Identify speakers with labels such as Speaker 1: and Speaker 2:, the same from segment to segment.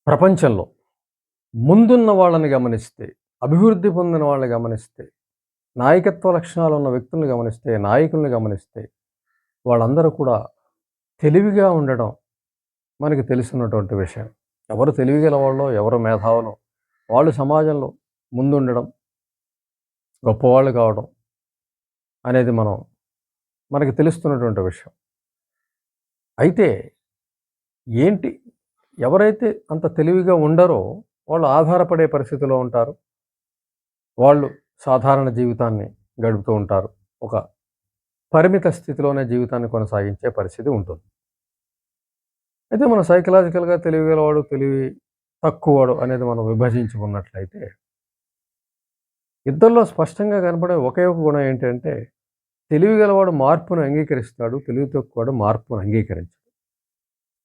Speaker 1: ప్రపంచంలో ముందున్న వాళ్ళని గమనిస్తే, అభివృద్ధి పొందిన వాళ్ళని గమనిస్తే, నాయకత్వ లక్షణాలు ఉన్న వ్యక్తుల్ని గమనిస్తే, నాయకుల్ని గమనిస్తే, వాళ్ళందరూ కూడా తెలివిగా ఉండడం మనకి తెలిసినటువంటి విషయం. ఎవరు తెలివిగల వాళ్ళో, ఎవరు మేధావులో, వాళ్ళు సమాజంలో ముందుండడం, గొప్పవాళ్ళు కావడం అనేది మనకి తెలుస్తున్నటువంటి విషయం. అయితే ఏంటి ఎవరైతే అంత తెలివిగా ఉండరో, వాళ్ళు ఆధారపడే పరిస్థితిలో ఉంటారు. వాళ్ళు సాధారణ జీవితాన్ని గడుపుతూ ఉంటారు. ఒక పరిమిత స్థితిలోనే జీవితాన్ని కొనసాగించే పరిస్థితి ఉంటుంది. అయితే మనం సైకలాజికల్‌గా తెలివిగలవాడు, తెలివి తక్కువవాడు అనేది మనం విభజించుకున్నట్లయితే, ఇద్దరిలో స్పష్టంగా కనపడే ఒకే ఒక గుణం ఏంటంటే, తెలివిగలవాడు మార్పును అంగీకరిస్తాడు. తెలివి తక్కువవాడు మార్పును అంగీకరించడు.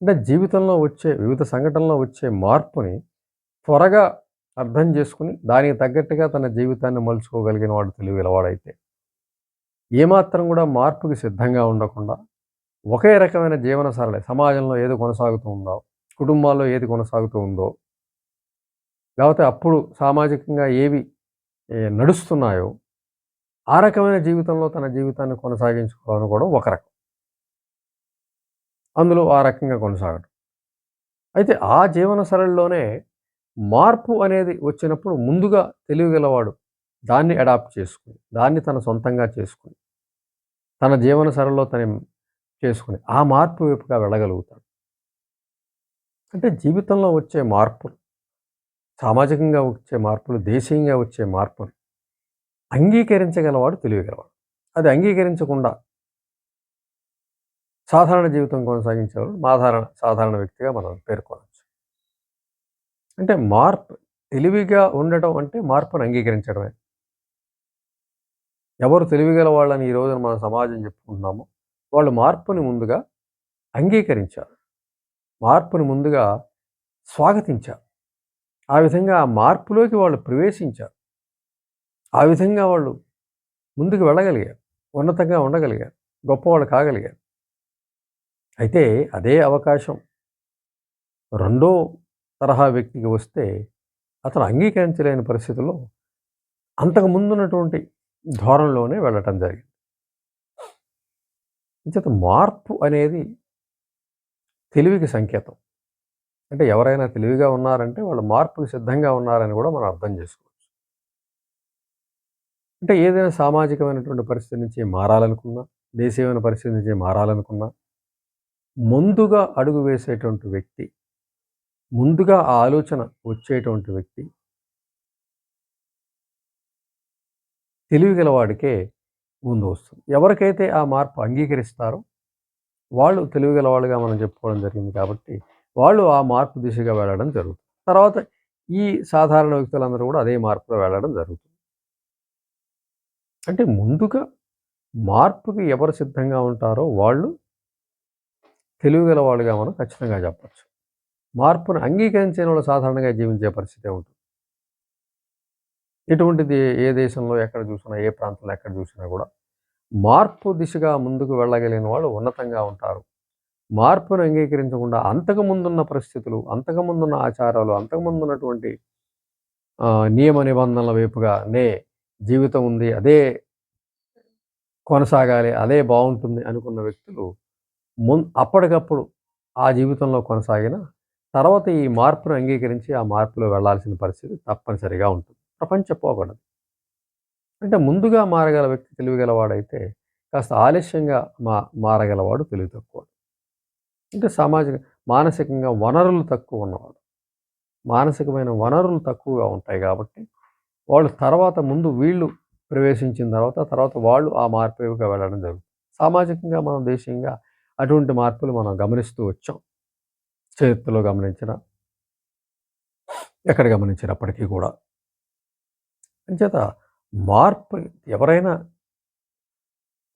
Speaker 1: అంటే జీవితంలో వచ్చే వివిధ సంఘటనల్లో వచ్చే మార్పుని త్వరగా అర్థం చేసుకొని, దానికి తగ్గట్టుగా తన జీవితాన్ని మలుచుకోగలిగిన వాడు తెలివిగలవాడైతే, ఏమాత్రం కూడా మార్పుకి సిద్ధంగా ఉండకుండా, ఒకే రకమైన జీవన సరళి సమాజంలో ఏది కొనసాగుతూ ఉందో, కుటుంబాల్లో ఏది కొనసాగుతూ ఉందో, లేకపోతే అప్పుడు సామాజికంగా ఏవి నడుస్తున్నాయో, ఆ రకమైన జీవితంలో తన జీవితాన్ని కొనసాగించుకోవాలనుకోవడం ఒక రకం. అందులో ఆ రకంగా కొనసాగడం. అయితే ఆ జీవన సరళిలోనే మార్పు అనేది వచ్చినప్పుడు ముందుగా తెలివిగలవాడు దాన్ని అడాప్ట్ చేసుకొని, దాన్ని తన సొంతంగా చేసుకొని, తన జీవన సరళిలో తను చేసుకొని, ఆ మార్పు వైపుగా వెళ్ళగలుగుతాడు. అంటే జీవితంలో వచ్చే మార్పులు, సామాజికంగా వచ్చే మార్పులు, దేశీయంగా వచ్చే మార్పులు అంగీకరించగలవాడు తెలివిగలవాడు. అది అంగీకరించకుండా సాధారణ జీవితం కొనసాగించేవాడు సాధారణ వ్యక్తిగా మనం పేర్కొనవచ్చు. అంటే మార్పు తెలివిగా ఉండటం అంటే మార్పును అంగీకరించడమే. ఎవరు తెలివిగల వాళ్ళని ఈ రోజున మన సమాజం చెప్పుకుంటున్నామో, వాళ్ళు మార్పుని ముందుగా అంగీకరించారు. మార్పుని ముందుగా స్వాగతించారు. ఆ విధంగా ఆ మార్పులోకి వాళ్ళు ప్రవేశించారు. ఆ విధంగా వాళ్ళు ముందుకు వెళ్ళగలిగారు. ఉన్నతంగా ఉండగలిగారు. గొప్పవాళ్ళు కాగలిగారు. అయితే అదే అవకాశం రెండో తరహా వ్యక్తికి వస్తే అతను అంగీకరించలేని పరిస్థితుల్లో అంతకు ముందున్నటువంటి ధోరణిలోనే వెళ్ళటం జరిగింది. అంచేత మార్పు అనేది తెలివికి సంకేతం. అంటే ఎవరైనా తెలివిగా ఉన్నారంటే వాళ్ళు మార్పుకి సిద్ధంగా ఉన్నారని కూడా మనం అర్థం చేసుకోవచ్చు. అంటే ఏదైనా సామాజికమైనటువంటి పరిస్థితి నుంచి మారాలనుకున్నా, దేశీయమైన పరిస్థితి నుంచి మారాలనుకున్నా, ముందుగా అడుగు వేసేటువంటి వ్యక్తి, ముందుగా ఆ ఆలోచన వచ్చేటువంటి వ్యక్తి తెలివిగల వాడికే ముందు వస్తుంది. ఎవరికైతే ఆ మార్పు అంగీకరిస్తారో వాళ్ళు తెలివిగల వాళ్ళుగా మనం చెప్పుకోవడం జరిగింది కాబట్టి, వాళ్ళు ఆ మార్పు దిశగా వెళ్ళడం జరుగుతుంది. తర్వాత ఈ సాధారణ వ్యక్తులందరూ కూడా అదే మార్పులో వెళ్ళడం జరుగుతుంది. అంటే ముందుగా మార్పుకి ఎవరు సిద్ధంగా ఉంటారో వాళ్ళు తెలివిగల వాళ్ళుగా మనం ఖచ్చితంగా చెప్పొచ్చు. మార్పును అంగీకరించని వాళ్ళు సాధారణంగా జీవించే పరిస్థితే ఉంటుంది. ఎటువంటిది ఏ దేశంలో ఎక్కడ చూసినా, ఏ ప్రాంతంలో ఎక్కడ చూసినా కూడా మార్పు దిశగా ముందుకు వెళ్ళగలిగిన వాళ్ళు ఉన్నతంగా ఉంటారు. మార్పును అంగీకరించకుండా అంతకుముందున్న పరిస్థితులు, అంతకుముందున్న ఆచారాలు, అంతకుముందున్నటువంటి నియమ నిబంధనల వైపుగానే జీవితం ఉంది. అదే కొనసాగాలి. అదే బావుంటుంది అనుకున్న వ్యక్తులు అప్పటికప్పుడు ఆ జీవితంలో కొనసాగిన తర్వాత ఈ మార్పును అంగీకరించి ఆ మార్పులో వెళ్ళాల్సిన పరిస్థితి తప్పనిసరిగా ఉంటుంది. ప్రపంచ పోకడ. అంటే ముందుగా మారగల వ్యక్తి తెలివిగలవాడైతే కాస్త ఆలస్యంగా మారగలవాడు తెలివి తక్కువవాడు. అంటే మానసికంగా వనరులు తక్కువ ఉన్నవాడు. మానసికమైన వనరులు తక్కువగా ఉంటాయి కాబట్టి వాళ్ళు తర్వాత ముందు వీళ్ళు ప్రవేశించిన తర్వాత వాళ్ళు ఆ మార్పు వైపుగా వెళ్ళడం జరుగుతుంది. సామాజికంగా మనం దేశీయంగా అటువంటి మార్పులు మనం గమనిస్తూ వచ్చాం. చరిత్రలో గమనించిన, ఎక్కడ గమనించినప్పటికీ కూడా. అంచేత మార్పు ఎవరైనా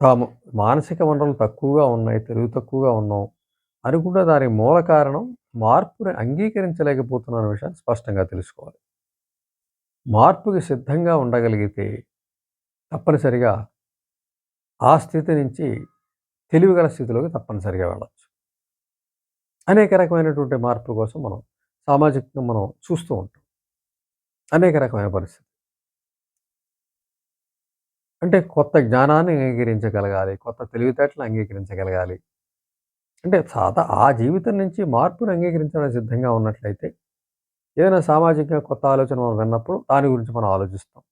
Speaker 1: తాము మానసిక వనరులు తక్కువగా ఉన్నాయి, తెలివి తక్కువగా ఉన్నాం అనుకుంటే దానికి మూల కారణం మార్పుని అంగీకరించలేకపోతున్న విషయాన్ని స్పష్టంగా తెలుసుకోవాలి. మార్పుకి సిద్ధంగా ఉండగలిగితే తప్పనిసరిగా ఆ స్థితి నుంచి తెలివిగల స్థితిలోకి తప్పనిసరిగా వెళ్ళొచ్చు. అనేక రకమైనటువంటి మార్పుల కోసం మనం సామాజికంగా మనం చూస్తూ ఉంటాం. అనేక రకమైన పరిస్థితి. అంటే కొత్త జ్ఞానాన్ని అంగీకరించగలగాలి. కొత్త తెలివితేటలను అంగీకరించగలగాలి. అంటే ఆ జీవితం నుంచి మార్పుని అంగీకరించడానికి సిద్ధంగా ఉన్నట్లయితే, ఏదైనా సామాజికంగా కొత్త ఆలోచన మనం విన్నప్పుడు దాని గురించి మనం ఆలోచిస్తాం.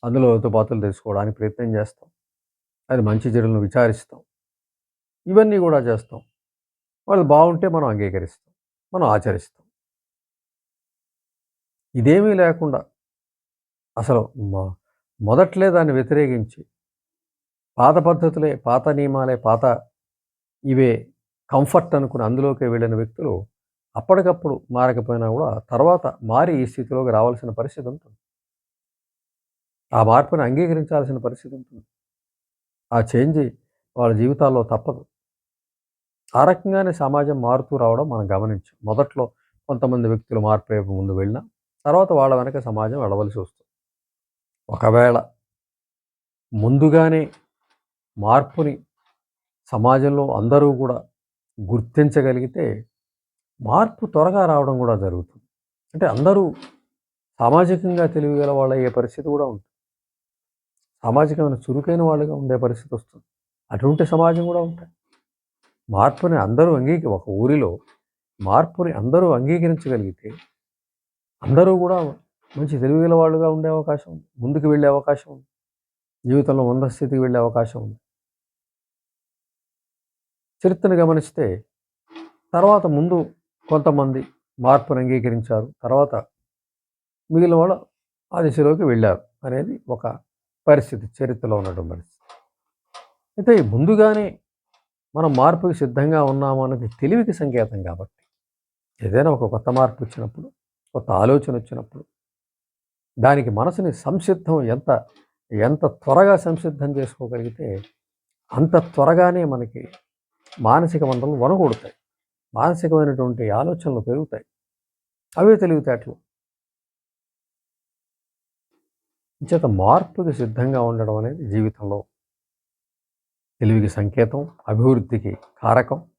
Speaker 1: అందులో లోతుపాతులు తెలుసుకోవడానికి ప్రయత్నం చేస్తాం. అది మంచి చెడులను విచారిస్తాం. ఇవన్నీ గూడా చేస్తాం. వాళ్ళు బావుంటే మనం అంగీకరిస్తాం. మనం ఆచరిస్తాం. ఇదేమీ లేకుండా అసలు మొ మొదట్లే దాన్ని వ్యతిరేకించి, పాత పద్ధతులే, పాత నియమాలే, పాత ఇవే కంఫర్ట్ అనుకుని అందులోకే వెళ్ళిన వ్యక్తులు అప్పటికప్పుడు మారకపోయినా గూడా తర్వాత మారి ఈ స్థితిలోకి రావాల్సిన పరిస్థితి ఉంటుంది. ఆ మార్పుని అంగీకరించాల్సిన పరిస్థితి ఉంటుంది. ఆ చేంజ్ వాళ్ళ జీవితాల్లో తప్పదు. ఆ రకంగానే సమాజం మారుతూ రావడం మనం గమనించాం. మొదట్లో కొంతమంది వ్యక్తులు మార్పు వైపు ముందు వెళ్ళినా, తర్వాత వాళ్ళ వెనక సమాజం వెళ్ళవలసి వస్తుంది. ఒకవేళ ముందుగానే మార్పుని సమాజంలో అందరూ కూడా గుర్తించగలిగితే, మార్పు త్వరగా రావడం కూడా జరుగుతుంది. అంటే అందరూ సామాజికంగా తెలివిగల వాళ్ళయ్యే పరిస్థితి కూడా ఉంటుంది. సామాజికమైన చురుకైన వాళ్ళుగా ఉండే పరిస్థితి వస్తుంది. అటువంటి సమాజం కూడా ఉంటాయి. మార్పుని అందరూ ఒక ఊరిలో మార్పుని అందరూ అంగీకరించగలిగితే, అందరూ కూడా మంచి తెలివిగల వాళ్ళుగా ఉండే అవకాశం ఉంది. ముందుకు వెళ్ళే అవకాశం ఉంది. జీవితంలో ఉన్నత స్థితికి వెళ్ళే అవకాశం ఉంది. చరిత్రను గమనిస్తే తర్వాత ముందు కొంతమంది మార్పును అంగీకరించారు. తర్వాత మిగిలిన వాళ్ళు ఆ దిశలోకి వెళ్ళారు అనేది ఒక పరిస్థితి, చరిత్రలో ఉన్నటువంటి పరిస్థితి. అయితే ముందుగానే మనం మార్పుకి సిద్ధంగా ఉన్నాము అన్నది తెలివికి సంకేతం కాబట్టి, ఏదైనా ఒక కొత్త మార్పు వచ్చినప్పుడు, కొత్త ఆలోచన వచ్చినప్పుడు, దానికి మనసుని సంసిద్ధం ఎంత ఎంత త్వరగా సంసిద్ధం చేసుకోగలిగితే, అంత త్వరగానే మనకి మానసిక మంటలు వనగొడతాయి. మానసికమైనటువంటి ఆలోచనలు పెరుగుతాయి. అవే తెలివితేటలు. చేత మార్పుకి సిద్ధంగా ఉండడం అనేది జీవితంలో తెలివికి సంకేతం, అభివృద్ధికి కారకం,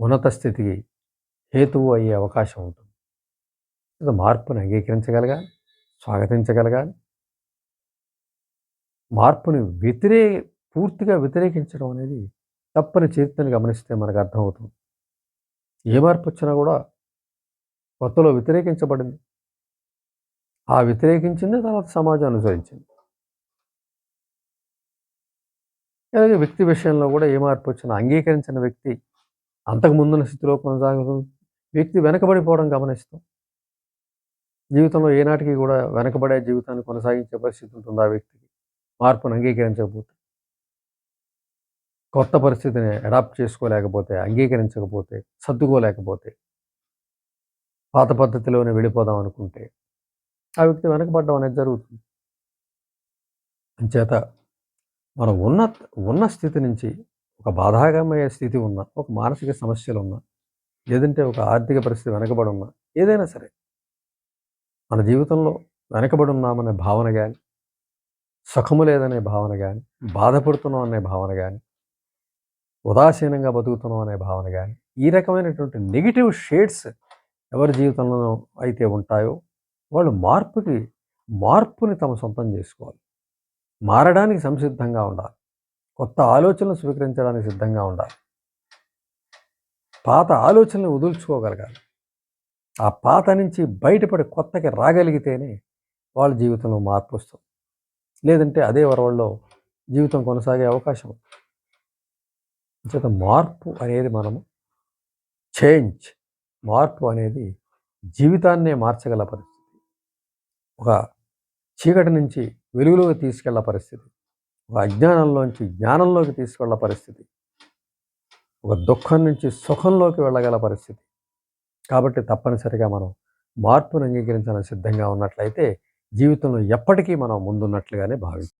Speaker 1: ఉన్నత స్థితికి హేతువు అయ్యే అవకాశం ఉంటుంది. మార్పుని అంగీకరించగలగాలి, స్వాగతించగలగాలి. మార్పుని పూర్తిగా వ్యతిరేకించడం అనేది తప్పని చరిత్రను గమనిస్తే మనకు అర్థమవుతుంది. ఏ మార్పు వచ్చినా కూడా కొత్తలో వ్యతిరేకించబడింది. ఆ వ్యతిరేకించింది తర్వాత సమాజం అనుసరించింది. అలాగే వ్యక్తి విషయంలో కూడా ఏ మార్పు వచ్చినా అంగీకరించిన వ్యక్తి అంతకు ముందున్న స్థితిలో కొనసాగుతుంది. వ్యక్తి వెనకబడిపోవడం గమనిస్తాం. జీవితంలో ఏనాటికి కూడా వెనకబడే జీవితాన్ని కొనసాగించే పరిస్థితి ఉంటుంది ఆ వ్యక్తికి, మార్పును అంగీకరించకపోతే. కొత్త పరిస్థితిని అడాప్ట్ చేసుకోలేకపోతే, అంగీకరించకపోతే, సర్దుకోలేకపోతే, పాత పద్ధతిలోనే వెళ్ళిపోదాం అనుకుంటే ఆ వ్యక్తి వెనకబడడం అనేది జరుగుతుంది. అంచేత మనం ఉన్న స్థితి నుంచి ఒక బాధాకరమైన స్థితి ఉన్న, ఒక మానసిక సమస్యలు ఉన్న, లేదంటే ఒక ఆర్థిక పరిస్థితి వెనకబడి ఉన్న, ఏదైనా సరే మన జీవితంలో వెనకబడి ఉన్నామనే భావన కానీ, సుఖము లేదనే భావన కానీ, బాధపడుతున్నాం అనే భావన కానీ, ఉదాసీనంగా బతుకుతున్నాం అనే భావన కానీ, ఈ రకమైనటువంటి నెగిటివ్ షేడ్స్ ఎవరి జీవితంలో అయితే ఉంటాయో వాళ్ళు మార్పుని తమ సొంతం చేసుకోవాలి. మారడానికి సంసిద్ధంగా ఉండాలి. కొత్త ఆలోచనలు స్వీకరించడానికి సిద్ధంగా ఉండాలి. పాత ఆలోచనలు వదులుచుకోగలగాలి. ఆ పాత నుంచి బయటపడి కొత్తకి రాగలిగితేనే వాళ్ళ జీవితంలో మార్పు వస్తుంది. లేదంటే అదే వరవల్లో జీవితం కొనసాగే అవకాశం ఉంది. చేత మార్పు అనేది మార్పు అనేది జీవితాన్నే మార్చగల పరిస్థితి. ఒక చీకటి నుంచి వెలుగులోకి తీసుకెళ్ల పరిస్థితి, ఒక అజ్ఞానంలోంచి జ్ఞానంలోకి తీసుకెళ్ల పరిస్థితి, ఒక దుఃఖం నుంచి సుఖంలోకి వెళ్ళగల పరిస్థితి. కాబట్టి తప్పనిసరిగా మనం మార్పును అంగీకరించాలని సిద్ధంగా ఉన్నట్లయితే జీవితంలో ఎప్పటికీ మనం ముందున్నట్లుగానే భావిస్తాం.